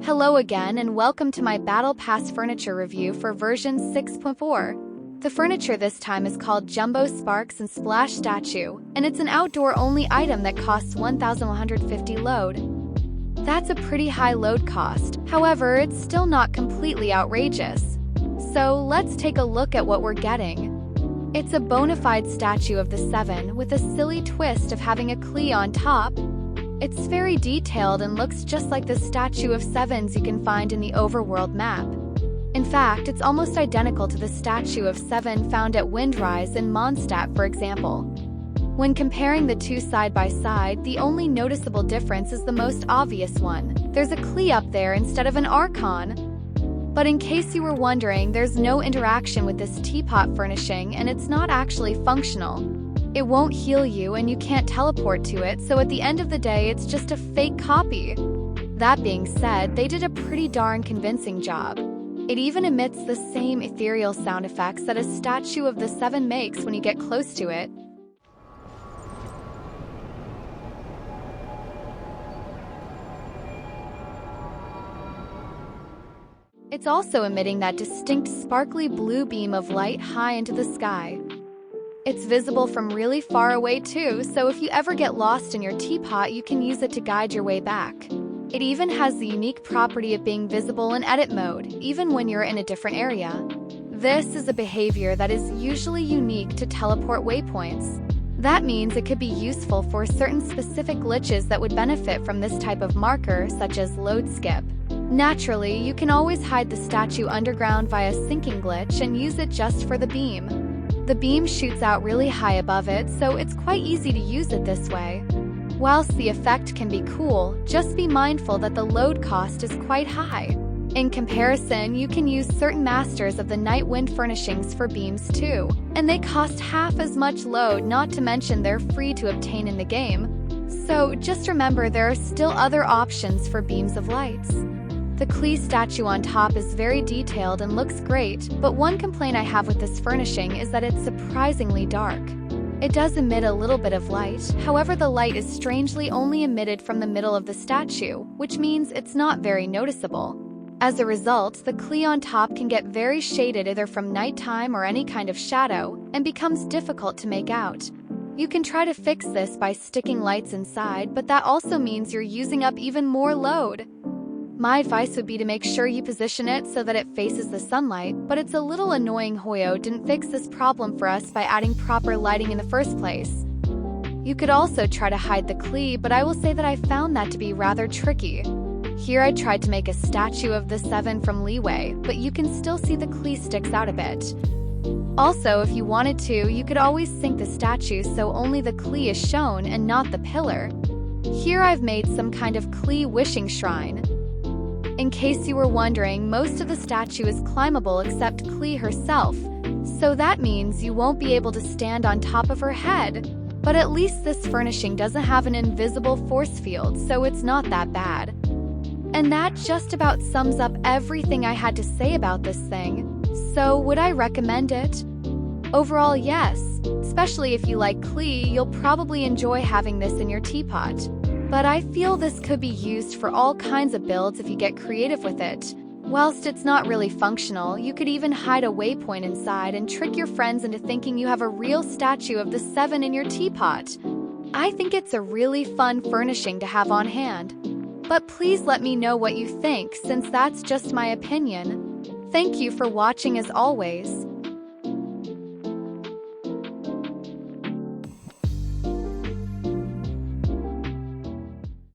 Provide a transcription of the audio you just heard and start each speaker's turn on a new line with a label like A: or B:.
A: Hello again and welcome to my Battle Pass furniture review for version 6.4. The furniture this time is called Jumbo Sparks and Splash Statue, and it's an outdoor-only item that costs 1,150 load. That's a pretty high load cost, however, it's still not completely outrageous. So let's take a look at what we're getting. It's a bona fide statue of the Seven with a silly twist of having a Klee on top. It's very detailed and looks just like the statue of Sevens you can find in the Overworld map. In fact, it's almost identical to the statue of Seven found at Windrise in Mondstadt, for example. When comparing the two side by side, the only noticeable difference is the most obvious one. There's a Klee up there instead of an Archon. But in case you were wondering, there's no interaction with this teapot furnishing and it's not actually functional. It won't heal you and you can't teleport to it, so at the end of the day it's just a fake copy. That being said, they did a pretty darn convincing job. It even emits the same ethereal sound effects that a statue of the Seven makes when you get close to it. It's also emitting that distinct sparkly blue beam of light high into the sky. It's visible from really far away too, so if you ever get lost in your teapot, you can use it to guide your way back. It even has the unique property of being visible in edit mode, even when you're in a different area. This is a behavior that is usually unique to teleport waypoints. That means it could be useful for certain specific glitches that would benefit from this type of marker, such as load skip. Naturally, you can always hide the statue underground via sinking glitch and use it just for the beam. The beam shoots out really high above it, so it's quite easy to use it this way. Whilst the effect can be cool, just be mindful that the load cost is quite high. In comparison, you can use certain masters of the Nightwind furnishings for beams too, and they cost half as much load, not to mention they're free to obtain in the game. So just remember there are still other options for beams of lights. The Klee statue on top is very detailed and looks great, but one complaint I have with this furnishing is that it's surprisingly dark. It does emit a little bit of light, however the light is strangely only emitted from the middle of the statue, which means it's not very noticeable. As a result, the Klee on top can get very shaded either from nighttime or any kind of shadow, and becomes difficult to make out. You can try to fix this by sticking lights inside, but that also means you're using up even more load. My advice would be to make sure you position it so that it faces the sunlight, but it's a little annoying Hoyo didn't fix this problem for us by adding proper lighting in the first place. You could also try to hide the Klee, but I will say that I found that to be rather tricky. Here I tried to make a statue of the Seven from Leeway, but you can still see the Klee sticks out a bit. Also, if you wanted to, you could always sink the statue so only the Klee is shown and not the pillar. Here I've made some kind of Klee wishing shrine. In case you were wondering, most of the statue is climbable except Klee herself, so that means you won't be able to stand on top of her head. But at least this furnishing doesn't have an invisible force field, so it's not that bad. And that just about sums up everything I had to say about this thing. So would I recommend it? Overall, yes. Especially if you like Klee, you'll probably enjoy having this in your teapot. But I feel this could be used for all kinds of builds if you get creative with it. Whilst it's not really functional, you could even hide a waypoint inside and trick your friends into thinking you have a real statue of the Seven in your teapot. I think it's a really fun furnishing to have on hand. But please let me know what you think, since that's just my opinion. Thank you for watching as always.